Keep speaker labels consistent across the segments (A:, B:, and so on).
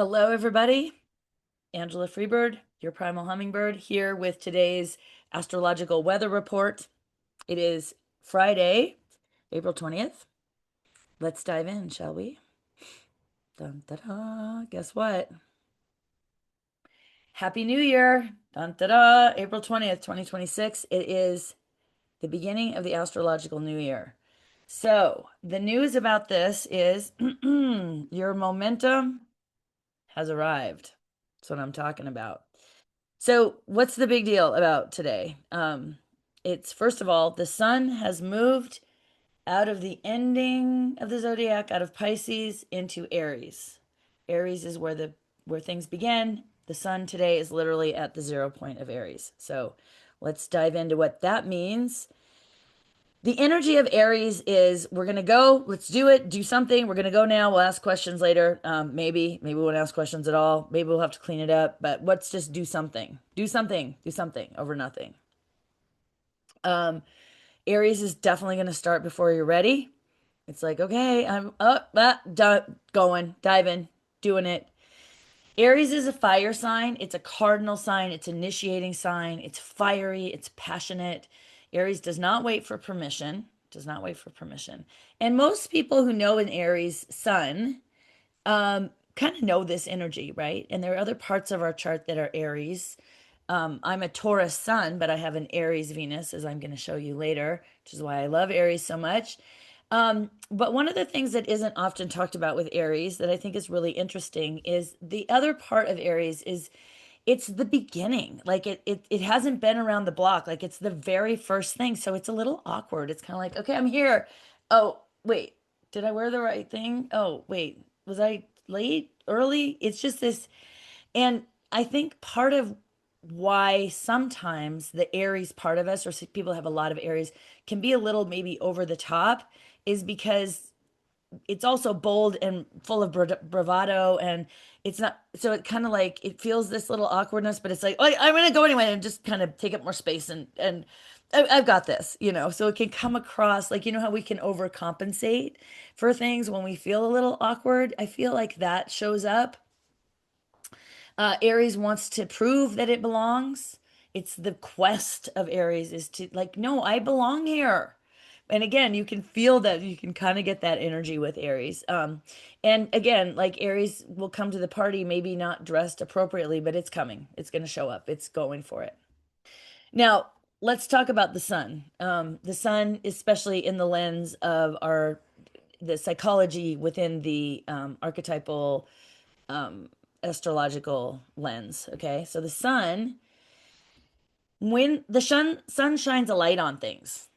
A: Hello, everybody. Angela Freebird, your primal hummingbird, here with today's astrological weather report. It is Friday, April 20th. Let's dive in, shall we? Dun, da, da. Guess what? Happy New Year! Dun, da, da. April 20th, 2026. It is the beginning of the astrological new year. So, the news about this is your momentum has arrived. That's what I'm talking about. So, what's the big deal about today? It's first of all, the sun has moved out of the ending of the zodiac, out of Pisces into Aries. Aries is where things begin. The sun today is literally at the 0 point of Aries. So, let's dive into what that means. The energy of Aries is we're gonna go, let's do it, do something. We're gonna go now. We'll ask questions later. Maybe we won't ask questions at all. Maybe we'll have to clean it up. But let's just do something. Do something over nothing. Um, Aries is definitely gonna start before you're ready. It's like, okay, I'm up, going, diving, doing it. Aries is a fire sign. It's a cardinal sign. It's initiating sign. It's fiery. It's passionate. Aries does not wait for permission. Does not wait for permission. And most people who know an Aries sun kind of know this energy, right? And there are other parts of our chart that are Aries. I'm a Taurus sun, but I have an Aries Venus, as I'm going to show you later, which is why I love Aries so much. But one of the things that isn't often talked about with Aries that I think is really interesting is the other part of Aries is it's the beginning. Like it hasn't been around the block. Like it's the very first thing. So it's a little awkward. It's kind of like, okay, I'm here. Oh, wait, did I wear the right thing? Oh, wait, was I late, early? It's just this. And I think part of why sometimes the Aries part of us, or people have a lot of Aries, can be a little maybe over the top is because it's also bold and full of bravado, and it's not, so it kind of like it feels this little awkwardness, but it's like, oh, I'm gonna go anyway and just kind of take up more space, and I've got this, so it can come across like, how we can overcompensate for things when we feel a little awkward. I feel like that shows up. Aries wants to prove that it belongs. It's the quest of Aries is to like, no, I belong here. And again, you can feel that, you can kind of get that energy with Aries. And again, like Aries will come to the party, maybe not dressed appropriately, but it's coming. It's going to show up. It's going for it. Now, let's talk about the sun. The sun, especially in the lens of the psychology within the archetypal astrological lens. Okay, so the sun, when the sun shines a light on things.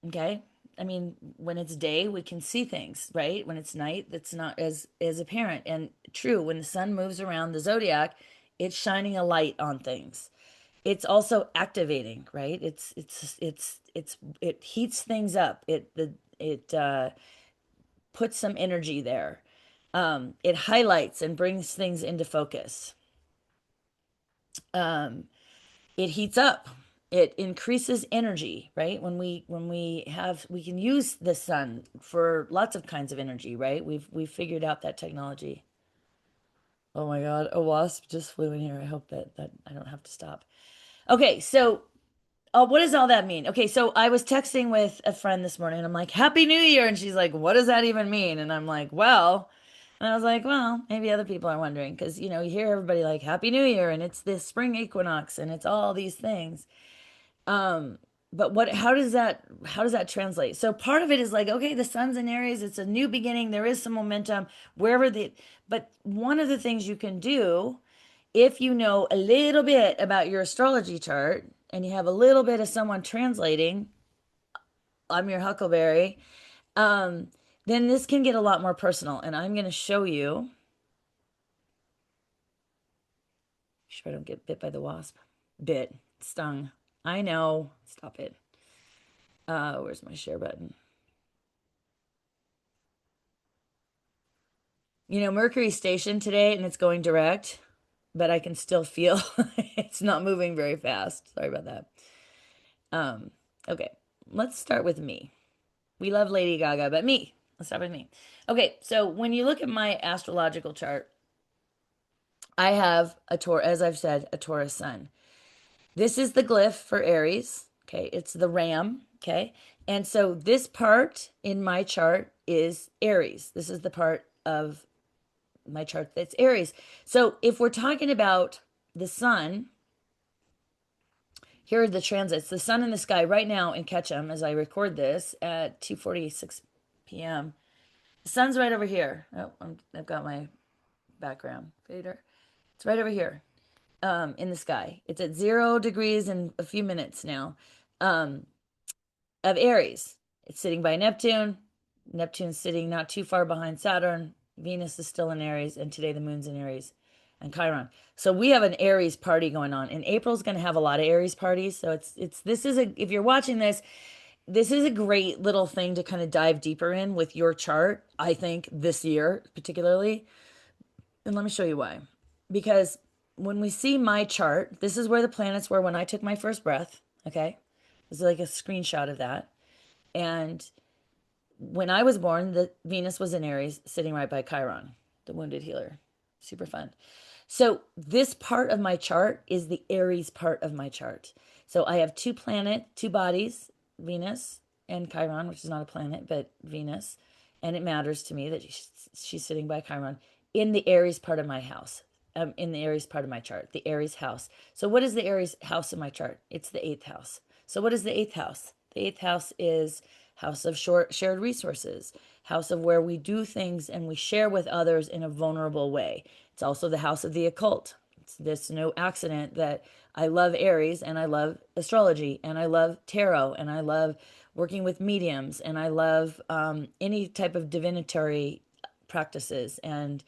A: Okay, I mean, when it's day, we can see things, right? When it's night, that's not as apparent. And true, when the sun moves around the zodiac, it's shining a light on things. It's also activating, right? It heats things up. It puts some energy there. It highlights and brings things into focus. Um, it heats up. It increases energy, right? We can use the sun for lots of kinds of energy, right? We've figured out that technology. Oh my God, a wasp just flew in here. I hope that I don't have to stop. Okay, so what does all that mean? Okay, so I was texting with a friend this morning and I'm like, Happy New Year. And she's like, what does that even mean? And I'm like, well, and I was like, well, maybe other people are wondering because, you hear everybody like Happy New Year and it's this spring equinox and it's all these things. Um, but how does that translate? So part of it is like, okay, the sun's in Aries, it's a new beginning, there is some momentum but one of the things you can do if you know a little bit about your astrology chart and you have a little bit of someone translating, I'm your huckleberry, um, then this can get a lot more personal. And I'm going to show you. Sure I don't get bit by the wasp. Bit, stung. I know. Stop it. Where's my share button? Mercury's stationed today and it's going direct, but I can still feel it's not moving very fast. Sorry about that. Um, okay, let's start with me. We love Lady Gaga, but me. Let's start with me. Okay, so when you look at my astrological chart, I have a Taurus, as I've said, a Taurus sun. This is the glyph for Aries. Okay. It's the ram. Okay. And so this part in my chart is Aries. This is the part of my chart that's Aries. So if we're talking about the sun, here are the transits. The sun in the sky right now in Ketchum as I record this at 2:46 p.m. The sun's right over here. Oh, I've got my background fader. It's right over here in the sky. It's at 0 degrees in a few minutes now. Um, of Aries. It's sitting by Neptune. Neptune's sitting not too far behind Saturn. Venus is still in Aries, and today the moon's in Aries and Chiron. So we have an Aries party going on, and April's going to have a lot of Aries parties. So it's this is a if you're watching this, this is a great little thing to kind of dive deeper in with your chart. I think this year particularly, and let me show you why. Because when we see my chart, this is where the planets were when I took my first breath. Okay, this is like a screenshot of that. And when I was born, the Venus was in Aries, sitting right by Chiron, the wounded healer. Super fun. So this part of my chart is the Aries part of my chart. So I have two bodies, Venus and Chiron, which is not a planet, but Venus. And it matters to me that she's sitting by Chiron in the Aries part of my house, in the Aries part of my chart, the Aries house. So what is the Aries house in my chart? It's the eighth house. So what is the eighth house? The eighth house is house of shared resources, house of where we do things and we share with others in a vulnerable way. It's also the house of the occult. It's no accident that I love Aries and I love astrology and I love tarot and I love working with mediums and I love any type of divinatory practices. And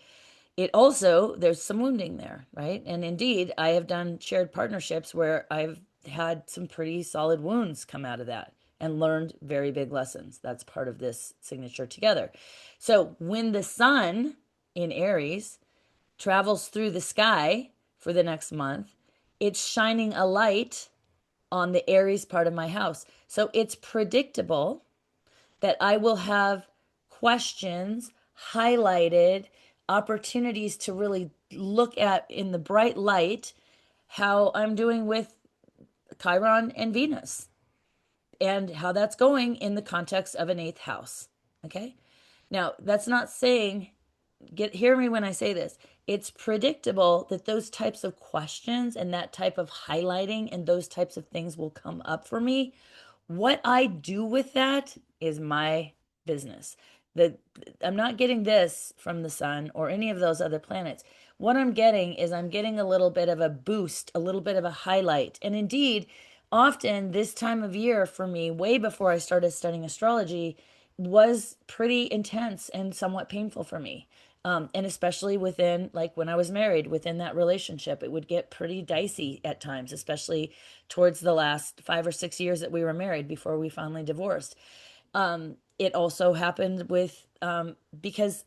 A: it also, there's some wounding there, right? And indeed, I have done shared partnerships where I've had some pretty solid wounds come out of that and learned very big lessons. That's part of this signature together. So when the sun in Aries travels through the sky for the next month, it's shining a light on the Aries part of my house. So it's predictable that I will have questions highlighted, opportunities to really look at in the bright light how I'm doing with Chiron and Venus and how that's going in the context of an eighth house. Okay. Now, that's not saying, hear me when I say this. It's predictable that those types of questions and that type of highlighting and those types of things will come up for me. What I do with that is my business. The I'm not getting this from the sun or any of those other planets. What I'm getting is I'm getting a little bit of a boost, a little bit of a highlight. And indeed, often this time of year for me, way before I started studying astrology, was pretty intense and somewhat painful for me. And especially within, like when I was married, within that relationship, it would get pretty dicey at times, especially towards the last 5 or 6 years that we were married before we finally divorced. It also happened with because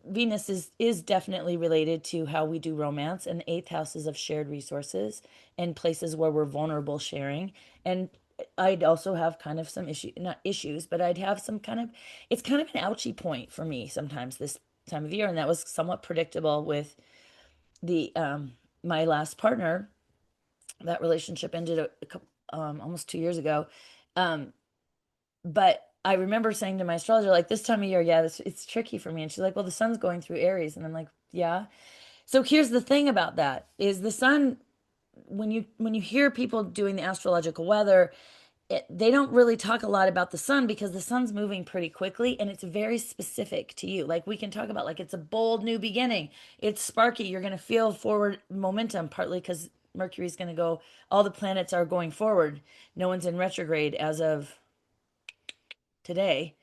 A: Venus is definitely related to how we do romance, and the eighth house is of shared resources and places where we're vulnerable sharing. And I'd also have kind of some not issues, but I'd have some kind of, it's kind of an ouchy point for me sometimes this time of year, and that was somewhat predictable with the my last partner. That relationship ended a couple, almost 2 years ago. Um, but I remember saying to my astrologer, like this time of year, yeah, it's tricky for me. And she's like, well, the sun's going through Aries. And I'm like, yeah. So here's the thing about that is the sun, when you hear people doing the astrological weather, they don't really talk a lot about the sun because the sun's moving pretty quickly and it's very specific to you. Like we can talk about like it's a bold new beginning. It's sparky. You're going to feel forward momentum partly because Mercury's going to go, all the planets are going forward. No one's in retrograde as of today.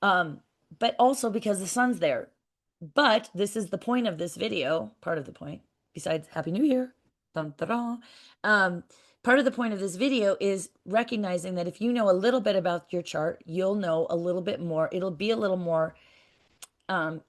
A: Um, but also because the sun's there. But this is the point of this video, part of the point, besides Happy New Year. Dun, dun, dun. Um, Part of the point of this video is recognizing that if you know a little bit about your chart, you'll know a little bit more. It'll be a little more um,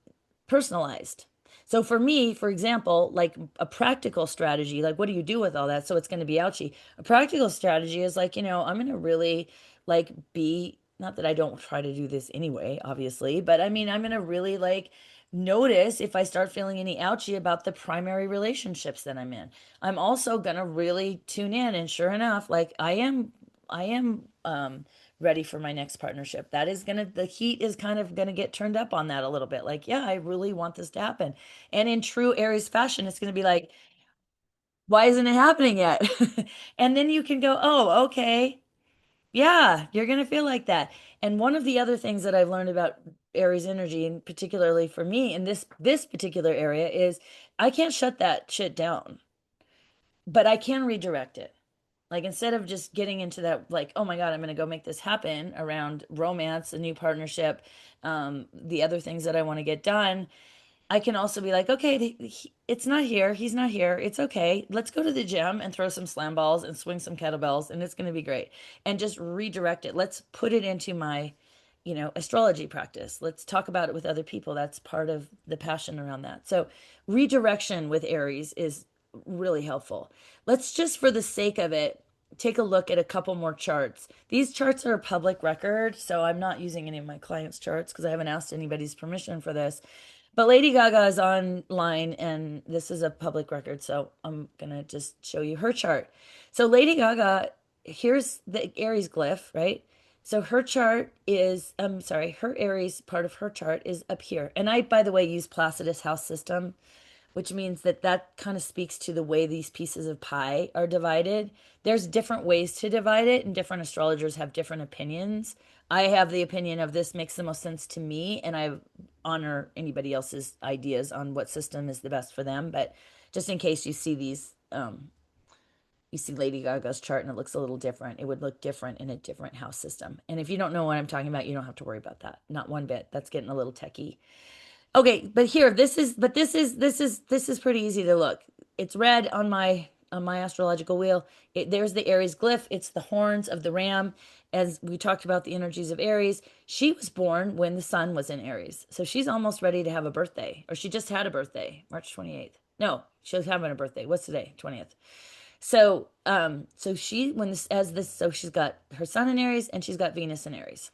A: personalized. So for me, for example, like a practical strategy, like what do you do with all that? So it's going to be ouchy. A practical strategy is like, I'm going to really like be, not that I don't try to do this anyway, obviously, but I mean, I'm going to really like notice if I start feeling any ouchy about the primary relationships that I'm in. I'm also gonna really tune in, and sure enough, like I am ready for my next partnership. That is gonna, the heat is kind of gonna get turned up on that a little bit. Like, yeah, I really want this to happen. And in true Aries fashion, it's gonna be like, why isn't it happening yet? And then you can go, oh, okay. Yeah, you're going to feel like that. And one of the other things that I've learned about Aries energy, and particularly for me in this particular area, is I can't shut that shit down, but I can redirect it. Like instead of just getting into that, like, oh my God, I'm going to go make this happen around romance, a new partnership, the other things that I want to get done. I can also be like, okay, it's not here. He's not here. It's okay. Let's go to the gym and throw some slam balls and swing some kettlebells, and it's going to be great. And just redirect it. Let's put it into my, astrology practice. Let's talk about it with other people. That's part of the passion around that. So, redirection with Aries is really helpful. Let's just, for the sake of it, take a look at a couple more charts. These charts are a public record, so I'm not using any of my clients' charts because I haven't asked anybody's permission for this. But Lady Gaga is online and this is a public record, so I'm gonna just show you her chart. So Lady Gaga, here's the Aries glyph, right? So her chart is, I'm sorry, her Aries part of her chart is up here. And I, by the way, use Placidus house system, which means that that kind of speaks to the way these pieces of pie are divided. There's different ways to divide it, and different astrologers have different opinions. I have the opinion of this makes the most sense to me, and I honor anybody else's ideas on what system is the best for them. But just in case you see these, you see Lady Gaga's chart and it looks a little different, it would look different in a different house system. And if you don't know what I'm talking about, you don't have to worry about that. Not one bit. That's getting a little techie. Okay, but here, this is pretty easy to look. It's red on my astrological wheel. There's the Aries glyph. It's the horns of the ram. As we talked about the energies of Aries, she was born when the sun was in Aries. So she's almost ready to have a birthday, or she just had a birthday, March 28th. No, she was having a birthday. What's today? 20th. So she, when this, as this, so she's got her sun in Aries and she's got Venus in Aries.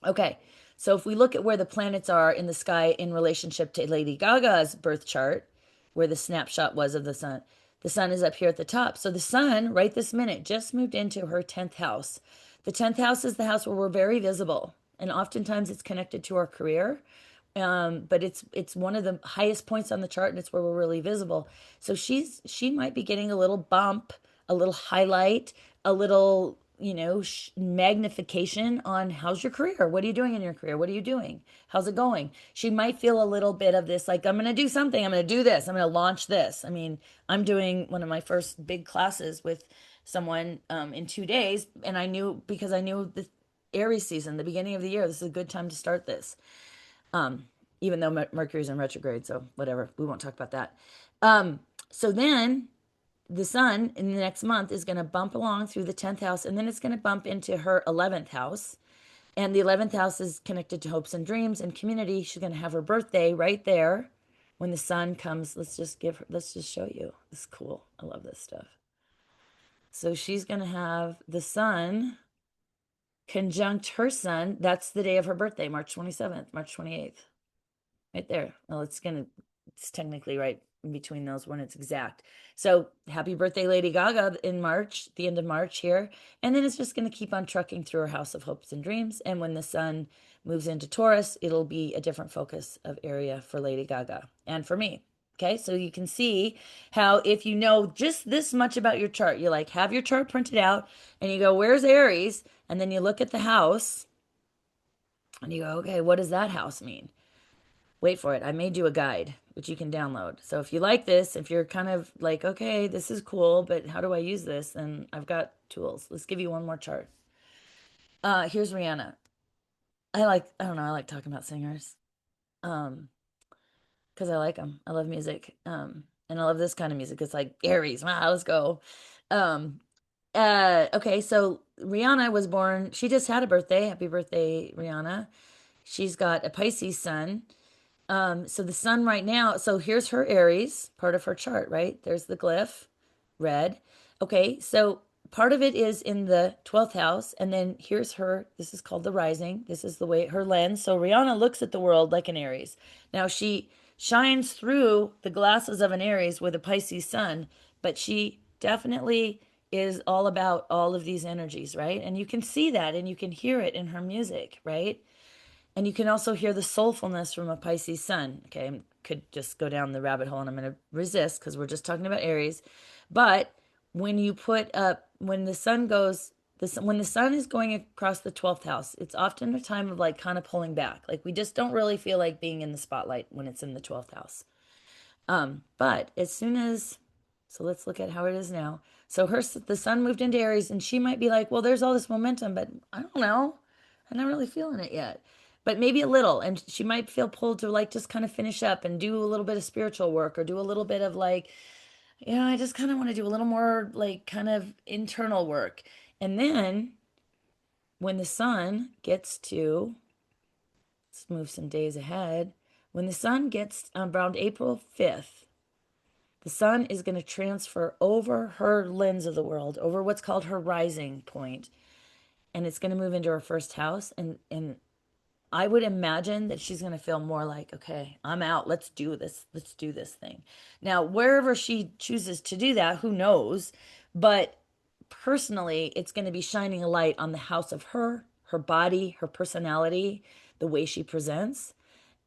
A: Okay, so if we look at where the planets are in the sky in relationship to Lady Gaga's birth chart, where the snapshot was of the sun is up here at the top. So the sun, right this minute, just moved into her 10th house. The 10th house is the house where we're very visible, and oftentimes it's connected to our career. But it's one of the highest points on the chart, and it's where we're really visible. So she might be getting a little bump, a little highlight, a little magnification on how's your career? What are you doing in your career? What are you doing? How's it going? She might feel a little bit of this, like, I'm going to do something. I'm going to do this. I'm going to launch this. I mean, I'm doing one of my first big classes with someone in 2 days, and I knew because I knew the Aries season, the beginning of the year, this is a good time to start this. Um, Even though Mercury's in retrograde, so whatever, we won't talk about that. So then the sun in the next month is going to bump along through the 10th house, and then it's going to bump into her 11th house. And the 11th house is connected to hopes and dreams and community. She's going to have her birthday right there when the sun comes. Let's just show you. This is cool. I love this stuff. So she's going to have the sun conjunct her sun. That's the day of her birthday, March 27th, March 28th. Right there. Well, it's technically right in between those when it's exact. So happy birthday, Lady Gaga, in March, the end of March here. And then it's just going to keep on trucking through her house of hopes and dreams. And when the sun moves into Taurus, it'll be a different focus of area for Lady Gaga and for me. Okay, so you can see how if you know just this much about your chart, you like have your chart printed out and you go, where's Aries? And then you look at the house and you go, okay, what does that house mean? Wait for it. I made you a guide, which you can download. So if you like this, if you're kind of like, okay, this is cool, but how do I use this? Then I've got tools. Let's give you one more chart. Here's Rihanna. I don't know, I like talking about singers. Because I like them. I love music. And I love this kind of music. It's like Aries. Wow, let's go. Um, okay, so Rihanna was born, she just had a birthday. Happy birthday, Rihanna. She's got a Pisces sun. So the sun right now, so here's her Aries, part of her chart, right? There's the glyph, red. Okay, so part of it is in the 12th house, and then here's her. This is called the rising. This is the way her lens. So Rihanna looks at the world like an Aries. Now she shines through the glasses of an Aries with a Pisces sun, but she definitely is all about all of these energies, right? And you can see that and you can hear it in her music, right? And you can also hear the soulfulness from a Pisces sun. Okay, I could just go down the rabbit hole and I'm going to resist because we're just talking about Aries. But when you put up, when the sun goes, when the sun is going across the 12th house, it's often a time of like kind of pulling back. Like we just don't really feel like being in the spotlight when it's in the 12th house. But as soon as, so let's look at how it is now. So the sun moved into Aries, and she might be like, well, there's all this momentum, but I don't know. I'm not really feeling it yet. But maybe a little, and she might feel pulled to like just kind of finish up and do a little bit of spiritual work or do a little bit of like, I just kind of want to do a little more like kind of internal work. And then when the sun gets to, let's move some days ahead. When the sun gets around April 5th, the sun is going to transfer over her lens of the world, over what's called her rising point, and it's going to move into her first house. And I would imagine that she's going to feel more like, okay, I'm out. Let's do this. Let's do this thing. Now, wherever she chooses to do that, who knows? But personally, it's going to be shining a light on the house of her body, her personality, the way she presents,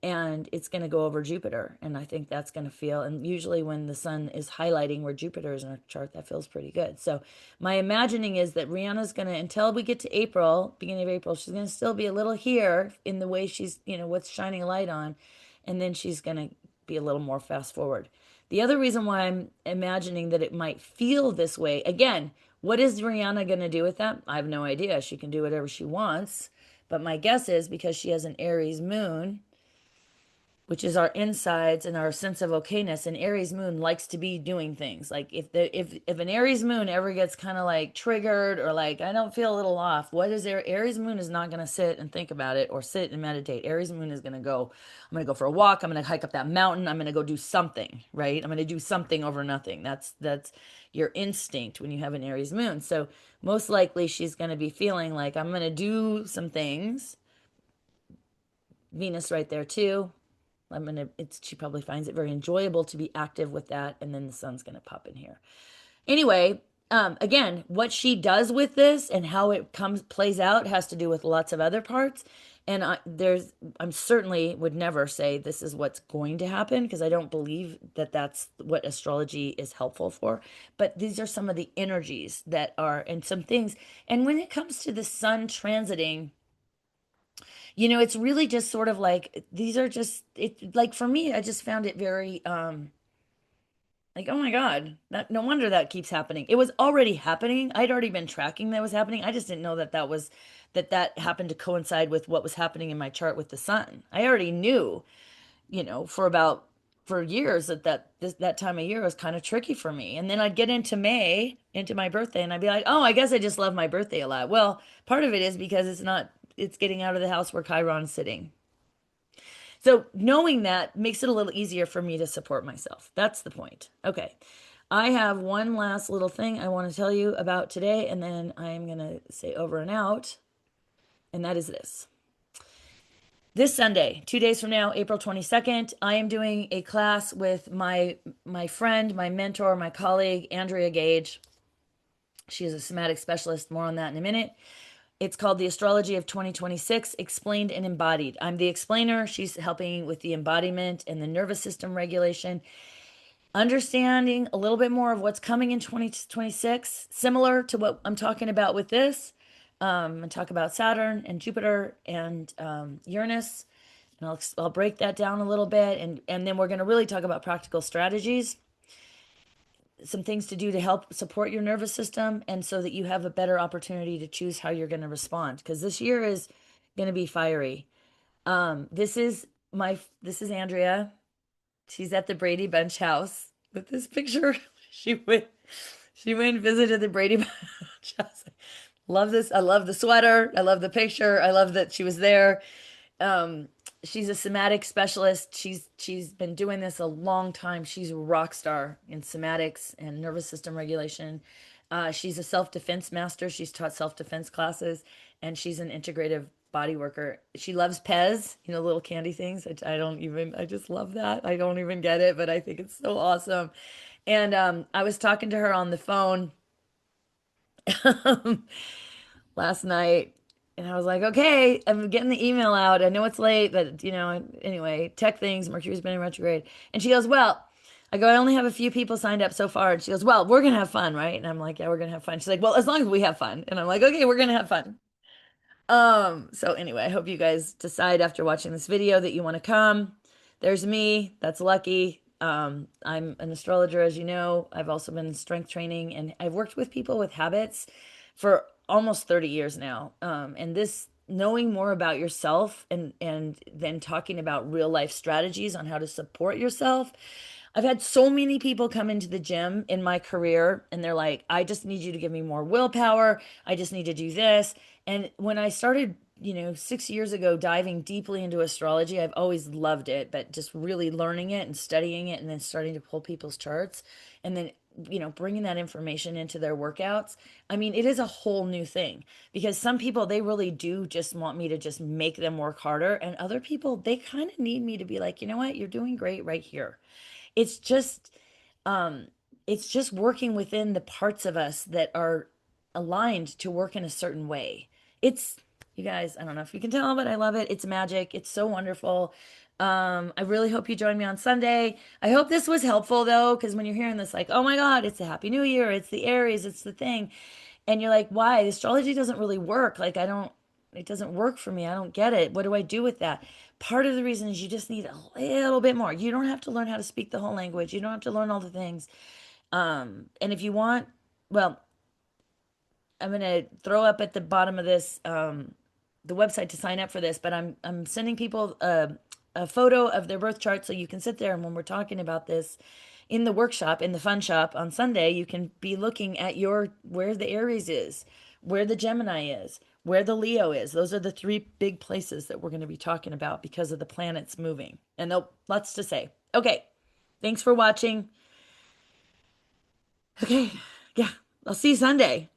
A: and it's going to go over Jupiter. And I think that's going to feel, and usually when the sun is highlighting where Jupiter is in a chart, that feels pretty good. So my imagining is that Rihanna's going to, until we get to April, beginning of April, she's going to still be a little here in the way she's, what's shining a light on. And then she's going to be a little more fast forward. The other reason why I'm imagining that it might feel this way, again, what is Rihanna going to do with that? I have no idea. She can do whatever she wants. But my guess is because she has an Aries moon, which is our insides and our sense of okayness. And Aries moon likes to be doing things. Like if an Aries moon ever gets kind of like triggered or like I don't feel a little off, what is there? Aries moon is not going to sit and think about it or sit and meditate. Aries moon is going to go. I'm going to go for a walk. I'm going to hike up that mountain. I'm going to go do something. Right. I'm going to do something over nothing. That's your instinct when you have an Aries moon. So most likely she's going to be feeling like I'm going to do some things. Venus right there too. She probably finds it very enjoyable to be active with that, and then the sun's gonna pop in here. Anyway, again, what she does with this and how it plays out has to do with lots of other parts. And I'm certainly would never say this is what's going to happen because I don't believe that that's what astrology is helpful for. But these are some of the energies that are, and some things. And when it comes to the sun transiting, it's really just sort of like these are just it like for me, I just found it very like, oh my God, no wonder that keeps happening. It was already happening. I'd already been tracking that was happening. I just didn't know that happened to coincide with what was happening in my chart with the sun. I already knew, for years that time of year was kind of tricky for me. And then I'd get into May, into my birthday, and I'd be like, oh, I guess I just love my birthday a lot. Well, part of it is because it's getting out of the house where Chiron's sitting. So knowing that makes it a little easier for me to support myself. That's the point. Okay. I have one last little thing I want to tell you about today, and then I'm going to say over and out. And that is this. This Sunday, 2 days from now, April 22nd, I am doing a class with my friend, my mentor, my colleague, Andrea Gage. She is a somatic specialist. More on that in a minute. It's called The Astrology of 2026, Explained and Embodied. I'm the explainer. She's helping with the embodiment and the nervous system regulation. Understanding a little bit more of what's coming in 2026, similar to what I'm talking about with this. And talk about Saturn and Jupiter and Uranus. And I'll break that down a little bit. And then we're going to really talk about practical strategies, some things to do to help support your nervous system and so that you have a better opportunity to choose how you're going to respond because this year is going to be fiery. This is Andrea. She's at the Brady Bunch house with this picture. She went and visited the Brady Bunch house. Love this. I love the sweater. I love the picture. I love that she was there. Um, she's a somatic specialist. She's been doing this a long time. She's a rock star in somatics and nervous system regulation. She's a self-defense master. She's taught self-defense classes, and she's an integrative body worker. She loves Pez, little candy things. I don't even, I just love that. I don't even get it, but I think it's so awesome. And I was talking to her on the phone last night, and I was like, okay, I'm getting the email out. I know it's late, but anyway, tech things, Mercury's been in retrograde. And she goes, well, I go, I only have a few people signed up so far. And she goes, well, we're gonna have fun, right? And I'm like, yeah, we're gonna have fun. She's like, well, as long as we have fun. And I'm like, okay, we're gonna have fun. So anyway, I hope you guys decide after watching this video that you want to come. There's me. That's Lucky. I'm an astrologer, as you know. I've also been in strength training, and I've worked with people with habits for almost 30 years now. And this knowing more about yourself and then talking about real life strategies on how to support yourself. I've had so many people come into the gym in my career and they're like, I just need you to give me more willpower. I just need to do this. And when I started, 6 years ago, diving deeply into astrology, I've always loved it, but just really learning it and studying it and then starting to pull people's charts and then, bringing that information into their workouts. I mean, it is a whole new thing because some people, they really do just want me to just make them work harder. And other people, they kind of need me to be like, you know what? You're doing great right here. It's just um it's just working within the parts of us that are aligned to work in a certain way. It's You guys, I don't know if you can tell, but I love it. It's magic. It's so wonderful. I really hope you join me on Sunday. I hope this was helpful though, because when you're hearing this, like, oh my God, it's a happy new year, it's the Aries, it's the thing. And you're like, why? Astrology doesn't really work. Like, it doesn't work for me. I don't get it. What do I do with that? Part of the reason is you just need a little bit more. You don't have to learn how to speak the whole language. You don't have to learn all the things. And if you want, well, I'm gonna throw up at the bottom of this the website to sign up for this, but I'm sending people a photo of their birth chart so you can sit there and when we're talking about this in the workshop, in the fun shop on Sunday, you can be looking at your where the Aries is, where the Gemini is, where the Leo is. Those are the three big places that we're going to be talking about because of the planets moving. And lots to say. Okay. Thanks for watching. Okay. Yeah. I'll see you Sunday.